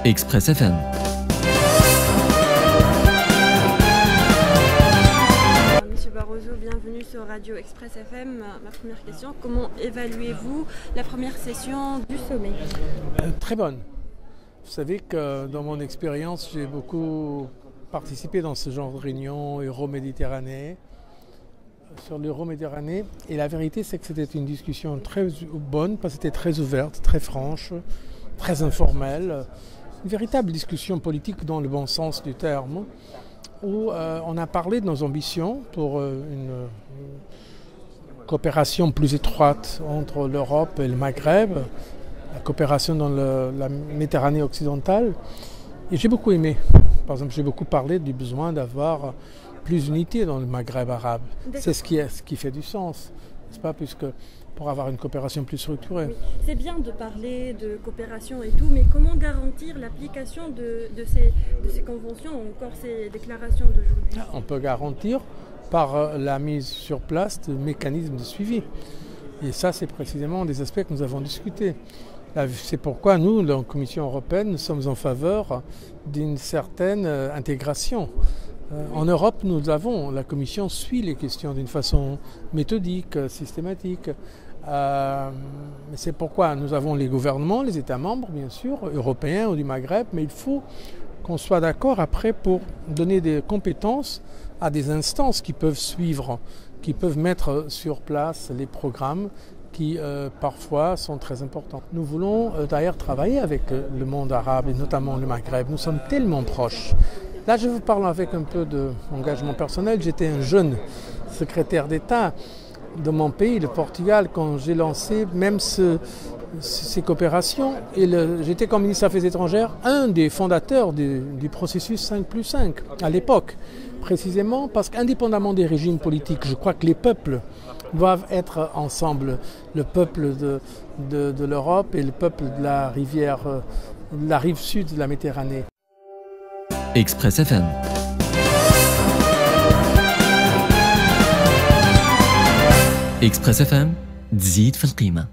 Express FM. Monsieur Barroso, bienvenue sur Radio Express FM. Ma première question, comment évaluez-vous la première session du sommet? Très bonne. Vous savez que dans mon expérience, j'ai beaucoup participé dans ce genre de réunion Euro-Méditerranée, sur l'Euro-Méditerranée. Et la vérité, c'est que c'était une discussion très bonne, parce que c'était très ouverte, très franche, très informelle. Une véritable discussion politique dans le bon sens du terme, où on a parlé de nos ambitions pour une coopération plus étroite entre l'Europe et le Maghreb, la coopération dans la Méditerranée occidentale. Et j'ai beaucoup aimé. Par exemple, j'ai beaucoup parlé du besoin d'avoir plus d'unité dans le Maghreb arabe. C'est ce qui fait du sens, n'est-ce pas, puisque pour avoir une coopération plus structurée. Oui. C'est bien de parler de coopération et tout, mais comment garantir l'application de ces conventions ou encore ces déclarations d'aujourd'hui? On peut garantir par la mise sur place de mécanismes de suivi. Et ça, c'est précisément des aspects que nous avons discutés. C'est pourquoi nous, dans la Commission européenne, nous sommes en faveur d'une certaine intégration. En Europe, la Commission suit les questions d'une façon méthodique, systématique. C'est pourquoi nous avons les gouvernements, les États membres, bien sûr, européens ou du Maghreb, mais il faut qu'on soit d'accord après pour donner des compétences à des instances qui peuvent suivre, qui peuvent mettre sur place les programmes qui parfois sont très importants. Nous voulons d'ailleurs travailler avec le monde arabe et notamment le Maghreb. Nous sommes tellement proches. Là, je vous parle avec un peu d'engagement personnel. J'étais un jeune secrétaire d'État de mon pays, le Portugal, quand j'ai lancé même ces coopérations. Et j'étais comme ministre des Affaires étrangères, un des fondateurs du processus 5+5 à l'époque. Précisément parce qu'indépendamment des régimes politiques, je crois que les peuples doivent être ensemble. Le peuple de l'Europe et le peuple de la rive sud de la Méditerranée. Express FM. Express FM تزيد في القيمة.